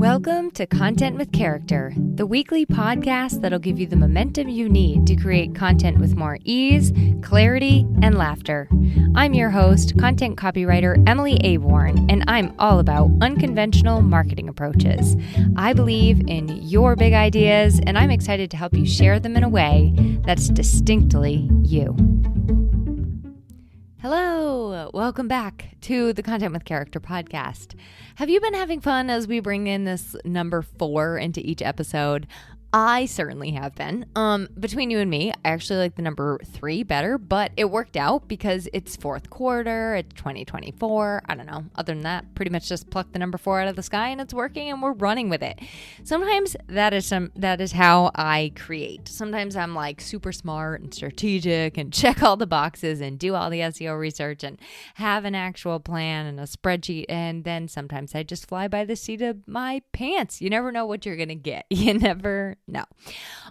Welcome to Content with Character, the weekly podcast that'll give you the momentum you need to create content with more ease, clarity, and laughter. I'm your host, content copywriter Emily Aborn, and I'm all about unconventional marketing approaches. I believe in your big ideas, and I'm excited to help you share them in a way that's distinctly you. Hello, welcome back to the Content with Character podcast. Have you been having fun as we bring in this number 4 into each episode? I certainly have been. Between you and me, I actually like the number 3 better, but it worked out because it's fourth quarter, it's 2024. I don't know. Other than that, pretty much just pluck the number 4 out of the sky and it's working and we're running with it. Sometimes that is how I create. Sometimes I'm like super smart and strategic and check all the boxes and do all the SEO research and have an actual plan and a spreadsheet. And then sometimes I just fly by the seat of my pants. You never know what you're going to get. You never know.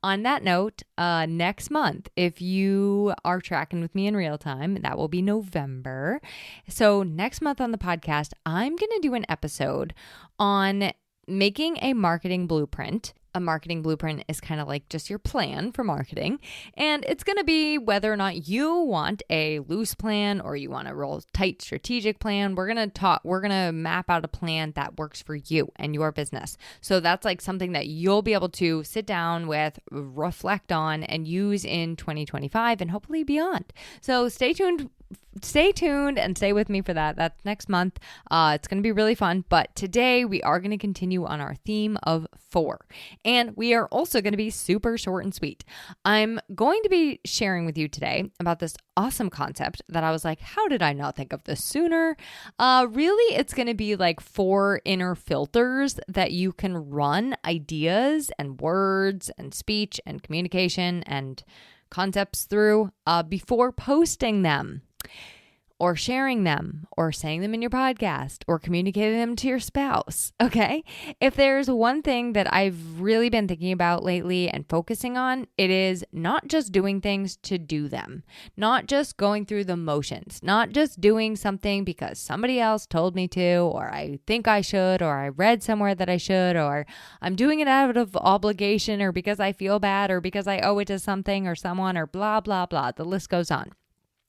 On that note, next month, if you are tracking with me in real time, that will be November. So next month on the podcast, I'm going to do an episode on making a marketing blueprint. A marketing blueprint is kind of like just your plan for marketing. And it's going to be whether or not you want a loose plan or you want a real tight strategic plan. We're going to map out a plan that works for you and your business. So that's like something that you'll be able to sit down with, reflect on, and use in 2025 and hopefully beyond. So stay tuned and stay with me for that. That's next month. It's going to be really fun. But today we are going to continue on our theme of 4. And we are also going to be super short and sweet. I'm going to be sharing with you today about this awesome concept that I was like, how did I not think of this sooner? Really, it's going to be like 4 inner filters that you can run ideas and words and speech and communication and concepts through before posting them, or sharing them, or saying them in your podcast, or communicating them to your spouse, okay? If there's one thing that I've really been thinking about lately and focusing on, it is not just doing things to do them, not just going through the motions, not just doing something because somebody else told me to, or I think I should, or I read somewhere that I should, or I'm doing it out of obligation, or because I feel bad, or because I owe it to something or someone, or blah, blah, blah. The list goes on.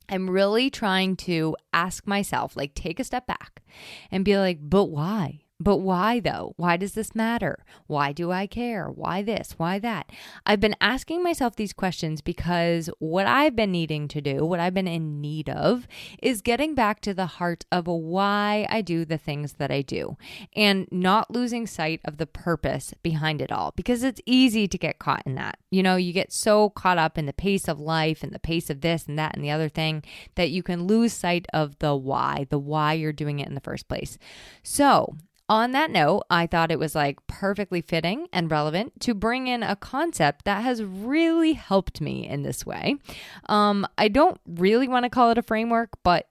I'm really trying to ask myself, like, take a step back and be like, but why? But why though? Why does this matter? Why do I care? Why this? Why that? I've been asking myself these questions because what I've been needing to do, what I've been in need of, is getting back to the heart of why I do the things that I do and not losing sight of the purpose behind it all, because it's easy to get caught in that. You know, you get so caught up in the pace of life and the pace of this and that and the other thing that you can lose sight of the why you're doing it in the first place. So on that note, I thought it was like perfectly fitting and relevant to bring in a concept that has really helped me in this way. I don't really want to call it a framework, but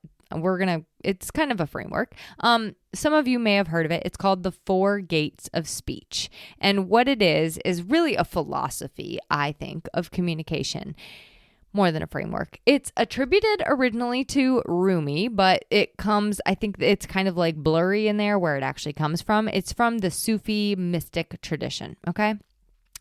it's kind of a framework. Some of you may have heard of it. It's called the 4 gates of speech. And what it is really a philosophy, I think, of communication. More than a framework. It's attributed originally to Rumi, but I think it's kind of like blurry in there where it actually comes from. It's from the Sufi mystic tradition, okay?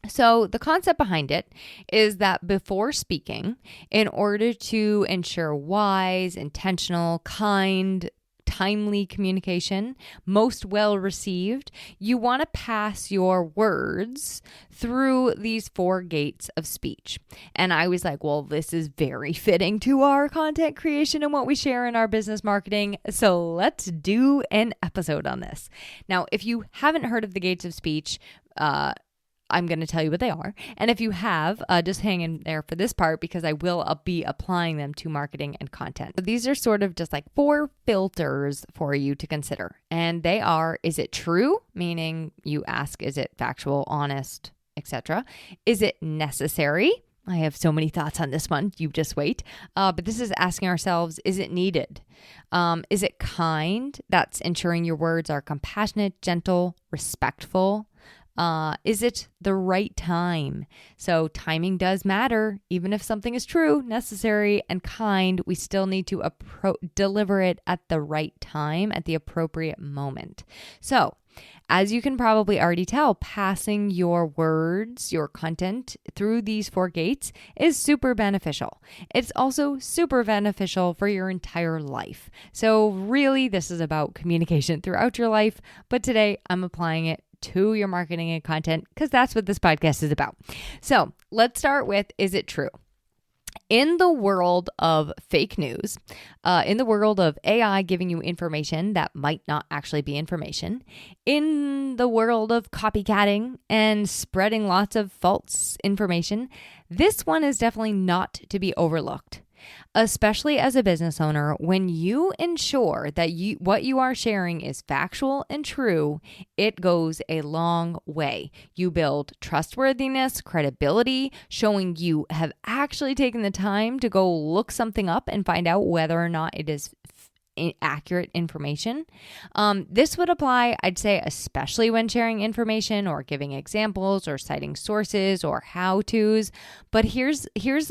So the concept behind it is that before speaking, in order to ensure wise, intentional, kind, timely communication, most well received, you want to pass your words through these 4 gates of speech. And I was like, well, this is very fitting to our content creation and what we share in our business marketing. So let's do an episode on this. Now, if you haven't heard of the gates of speech, I'm going to tell you what they are. And if you have, just hang in there for this part because I will be applying them to marketing and content. So these are sort of just like 4 filters for you to consider. And they are, is it true? Meaning you ask, is it factual, honest, etc.? Is it necessary? I have so many thoughts on this one. You just wait. But this is asking ourselves, is it needed? Is it kind? That's ensuring your words are compassionate, gentle, respectful. Is it the right time? So timing does matter. Even if something is true, necessary, and kind, we still need to deliver it at the right time, at the appropriate moment. So, as you can probably already tell, passing your words, your content through these 4 gates is super beneficial. It's also super beneficial for your entire life. So really, this is about communication throughout your life. But today, I'm applying it to your marketing and content because that's what this podcast is about. So let's start with, is it true? In the world of fake news, in the world of AI giving you information that might not actually be information, in the world of copycatting and spreading lots of false information, this one is definitely not to be overlooked. Especially as a business owner, when you ensure that what you are sharing is factual and true, it goes a long way. You build trustworthiness, credibility, showing you have actually taken the time to go look something up and find out whether or not it is accurate information. This would apply, I'd say, especially when sharing information or giving examples or citing sources or how-tos. But here's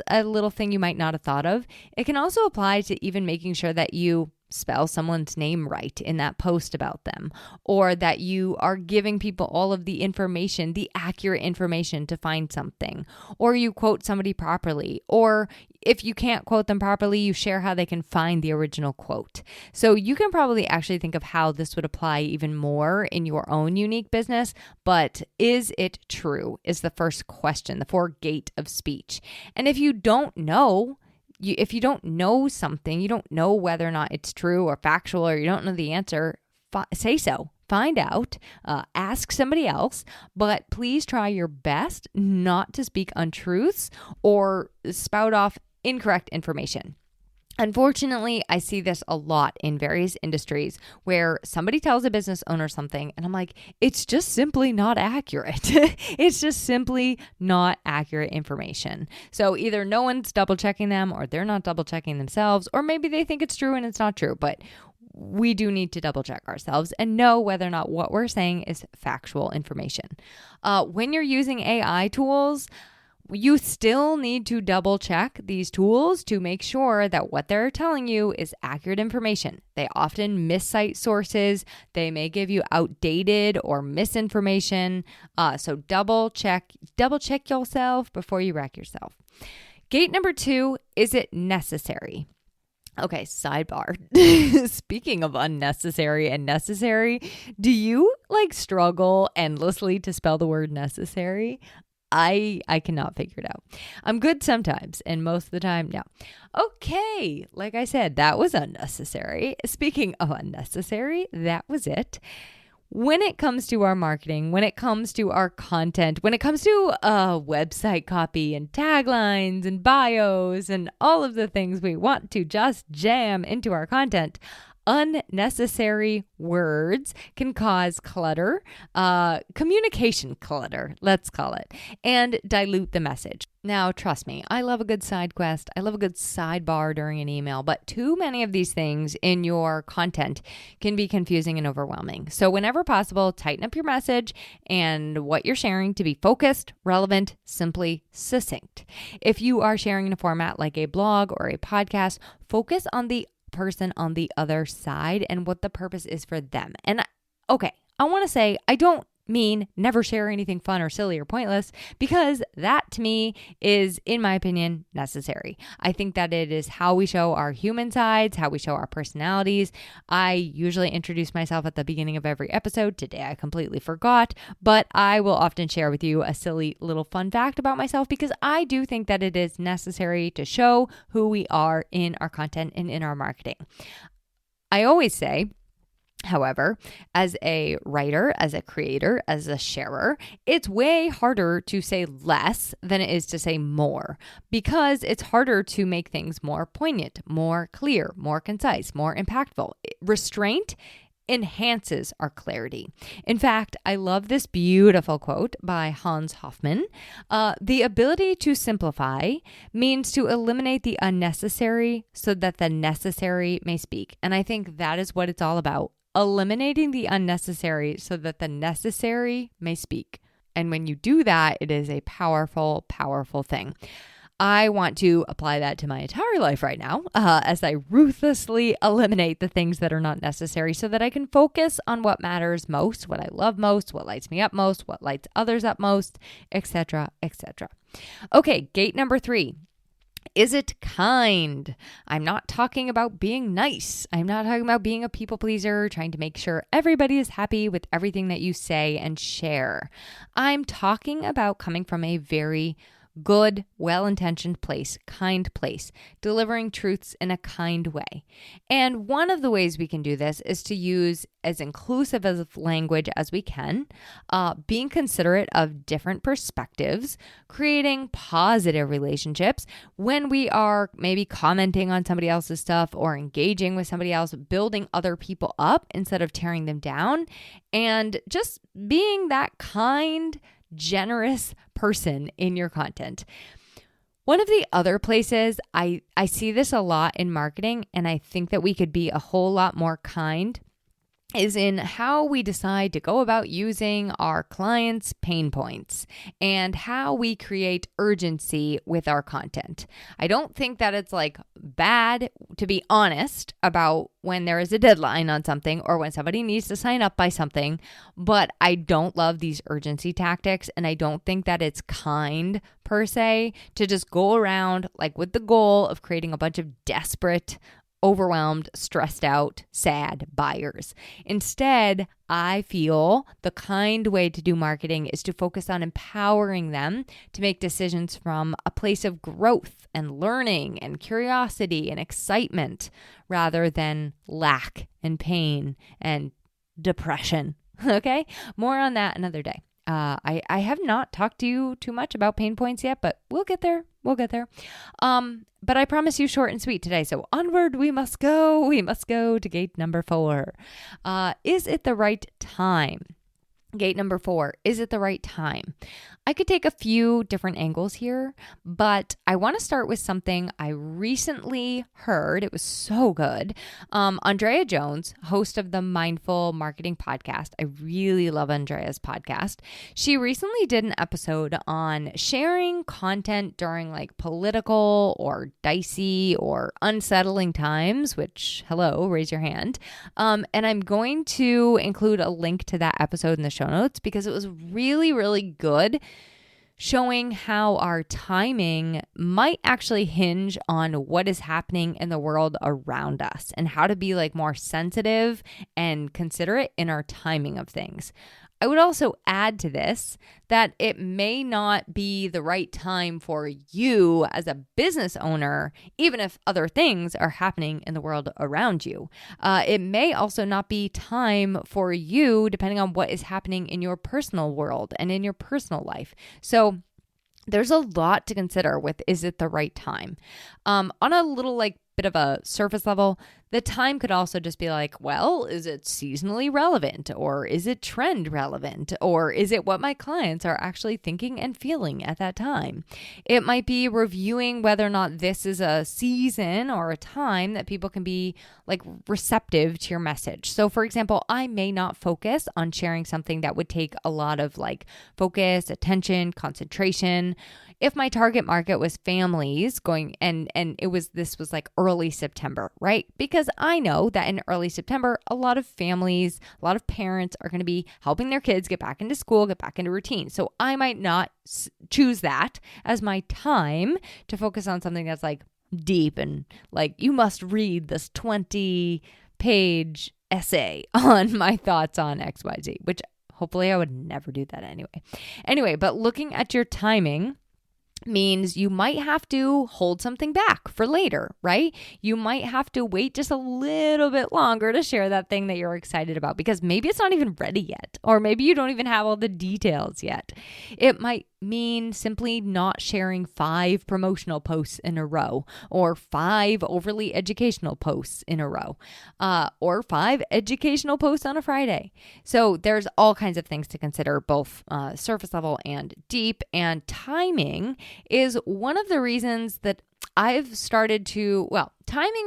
a little thing you might not have thought of. It can also apply to even making sure that you spell someone's name right in that post about them, or that you are giving people all of the information, the accurate information to find something, or you quote somebody properly, or if you can't quote them properly, you share how they can find the original quote. So you can probably actually think of how this would apply even more in your own unique business, but is it true is the first question, the 4 gate of speech. And if you don't know, if you don't know something, you don't know whether or not it's true or factual, or you don't know the answer, say so. Find out, ask somebody else, but please try your best not to speak untruths or spout off incorrect information. Unfortunately, I see this a lot in various industries where somebody tells a business owner something and I'm like, it's just simply not accurate. It's just simply not accurate information. So either no one's double checking them, or they're not double checking themselves, or maybe they think it's true and it's not true. But we do need to double check ourselves and know whether or not what we're saying is factual information. When you're using AI tools, you still need to double check these tools to make sure that what they're telling you is accurate information. They often miscite sources. They may give you outdated or misinformation. So double check yourself before you wreck yourself. Gate number 2, is it necessary? Okay, sidebar. Speaking of unnecessary and necessary, do you struggle endlessly to spell the word necessary? I cannot figure it out. I'm good sometimes, and most of the time, no. Okay, like I said, that was unnecessary. Speaking of unnecessary, that was it. When it comes to our marketing, when it comes to our content, when it comes to website copy and taglines and bios and all of the things we want to just jam into our content, unnecessary words can cause clutter, communication clutter, let's call it, and dilute the message. Now, trust me, I love a good side quest. I love a good sidebar during an email, but too many of these things in your content can be confusing and overwhelming. So whenever possible, tighten up your message and what you're sharing to be focused, relevant, simply succinct. If you are sharing in a format like a blog or a podcast, focus on the person on the other side and what the purpose is for them. And I want to say, I don't mean never share anything fun or silly or pointless, because that to me is, in my opinion, necessary. I think that it is how we show our human sides, how we show our personalities. I usually introduce myself at the beginning of every episode. Today I completely forgot, but I will often share with you a silly little fun fact about myself, because I do think that it is necessary to show who we are in our content and in our marketing. I always say, however, as a writer, as a creator, as a sharer, it's way harder to say less than it is to say more, because it's harder to make things more poignant, more clear, more concise, more impactful. Restraint enhances our clarity. In fact, I love this beautiful quote by Hofmann. The ability to simplify means to eliminate the unnecessary so that the necessary may speak. And I think that is what it's all about. Eliminating the unnecessary so that the necessary may speak. And when you do that, it is a powerful, powerful thing. I want to apply that to my entire life right now as I ruthlessly eliminate the things that are not necessary so that I can focus on what matters most, what I love most, what lights me up most, what lights others up most, etc., etc. Okay, gate number 3. Is it kind? I'm not talking about being nice. I'm not talking about being a people pleaser, trying to make sure everybody is happy with everything that you say and share. I'm talking about coming from a very good, well-intentioned place, kind place, delivering truths in a kind way. And one of the ways we can do this is to use as inclusive of language as we can, being considerate of different perspectives, creating positive relationships when we are maybe commenting on somebody else's stuff or engaging with somebody else, building other people up instead of tearing them down, and just being that kind, generous person in your content. One of the other places I see this a lot in marketing, and I think that we could be a whole lot more kind, is in how we decide to go about using our clients' pain points and how we create urgency with our content. I don't think that it's like bad to be honest about when there is a deadline on something or when somebody needs to sign up by something, but I don't love these urgency tactics, and I don't think that it's kind per se to just go around like with the goal of creating a bunch of desperate, overwhelmed, stressed out, sad buyers. Instead, I feel the kind way to do marketing is to focus on empowering them to make decisions from a place of growth and learning and curiosity and excitement rather than lack and pain and depression. Okay? More on that another day. I have not talked to you too much about pain points yet, but we'll get there. But I promise you short and sweet today. So onward we must go. We must go to gate number 4. Is it the right time? Gate number 4, is it the right time? I could take a few different angles here, but I want to start with something I recently heard. It was so good. Andrea Jones, host of the Mindful Marketing Podcast. I really love Andrea's podcast. She recently did an episode on sharing content during like political or dicey or unsettling times, which, hello, raise your hand. And I'm going to include a link to that episode in the show notes because it was really, really good, showing how our timing might actually hinge on what is happening in the world around us and how to be like more sensitive and considerate in our timing of things. I would also add to this that it may not be the right time for you as a business owner, even if other things are happening in the world around you. It may also not be time for you, depending on what is happening in your personal world and in your personal life. So there's a lot to consider with, is it the right time? On a little like bit of a surface level, the time could also just be like, well, is it seasonally relevant, or is it trend relevant, or is it what my clients are actually thinking and feeling at that time? It might be reviewing whether or not this is a season or a time that people can be like receptive to your message. So for example, I may not focus on sharing something that would take a lot of like focus, attention, concentration. If my target market was families going and this was like early September, right? Because I know that in early September, a lot of families, a lot of parents are going to be helping their kids get back into school, get back into routine. So I might not choose that as my time to focus on something that's like deep and like, you must read this 20-page essay on my thoughts on XYZ, which hopefully I would never do that anyway. But looking at your timing means you might have to hold something back for later, right? You might have to wait just a little bit longer to share that thing that you're excited about because maybe it's not even ready yet, or maybe you don't even have all the details yet. It might mean simply not sharing 5 promotional posts in a row, or 5 overly educational posts in a row, or 5 educational posts on a Friday. So there's all kinds of things to consider, both surface level and deep, and timing is one of the reasons that timing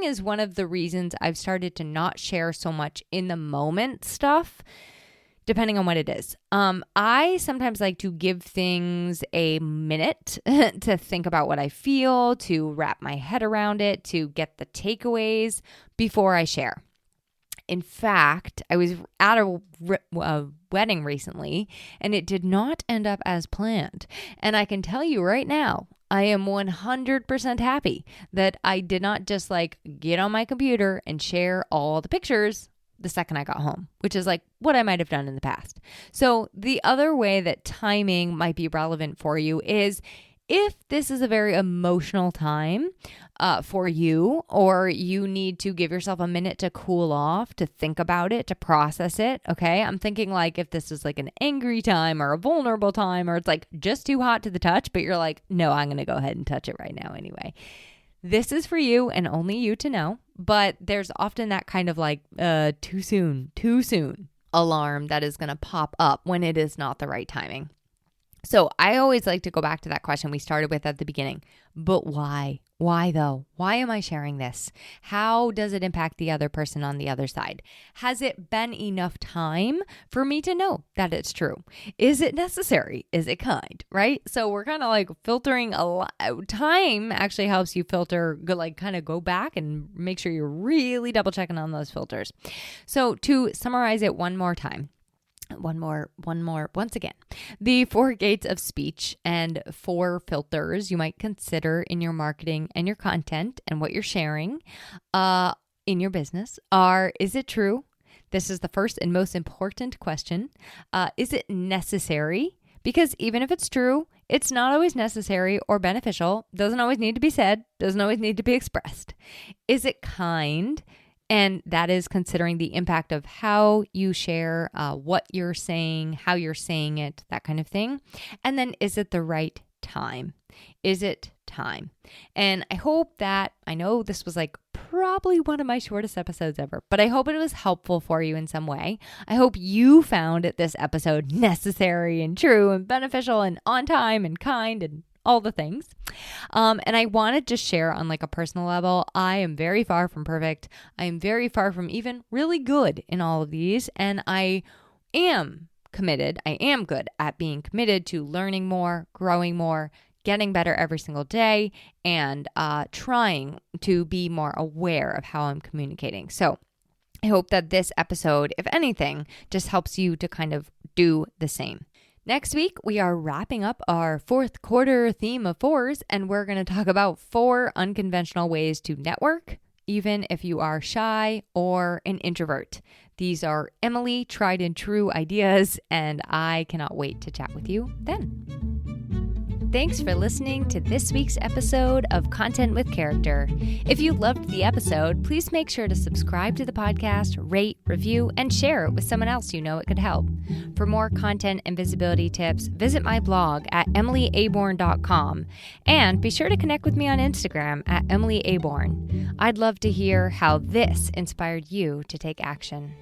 is one of the reasons I've started to not share so much in the moment stuff, depending on what it is. I sometimes like to give things a minute to think about what I feel, to wrap my head around it, to get the takeaways before I share. In fact, I was at a wedding recently, and it did not end up as planned. And I can tell you right now, I am 100% happy that I did not just like get on my computer and share all the pictures the second I got home, which is like what I might have done in the past. So the other way that timing might be relevant for you is if this is a very emotional time for you, or you need to give yourself a minute to cool off, to think about it, to process it, okay? I'm thinking like if this is like an angry time or a vulnerable time, or it's like just too hot to the touch, but you're like, no, I'm going to go ahead and touch it right now anyway. This is for you and only you to know, but there's often that kind of like too soon alarm that is going to pop up when it is not the right timing. So I always like to go back to that question we started with at the beginning. But why? Why though? Why am I sharing this? How does it impact the other person on the other side? Has it been enough time for me to know that it's true? Is it necessary? Is it kind? Right? So we're kind of like filtering a lot. Time actually helps you filter, like kind of go back and make sure you're really double checking on those filters. So to summarize it one more time. Once again, the 4 gates of speech and 4 filters you might consider in your marketing and your content and what you're sharing in your business are, is it true? This is the first and most important question. Is it necessary? Because even if it's true, it's not always necessary or beneficial, doesn't always need to be said, doesn't always need to be expressed. Is it kind? And that is considering the impact of how you share, what you're saying, how you're saying it, that kind of thing. And then is it the right time? Is it time? And I hope that, I know this was like probably one of my shortest episodes ever, but I hope it was helpful for you in some way. I hope you found this episode necessary and true and beneficial and on time and kind and all the things. And I want to just share on like a personal level, I am very far from perfect. I am very far from even really good in all of these. And I am good at being committed to learning more, growing more, getting better every single day, and trying to be more aware of how I'm communicating. So I hope that this episode, if anything, just helps you to kind of do the same. Next week, we are wrapping up our 4th quarter theme of 4s, and we're going to talk about 4 unconventional ways to network, even if you are shy or an introvert. These are Emily tried and true ideas, and I cannot wait to chat with you then. Thanks for listening to this week's episode of Content with Character. If you loved the episode, please make sure to subscribe to the podcast, rate, review, and share it with someone else you know it could help. For more content and visibility tips, visit my blog at emilyaborn.com, and be sure to connect with me on Instagram at Emily Aborn. I'd love to hear how this inspired you to take action.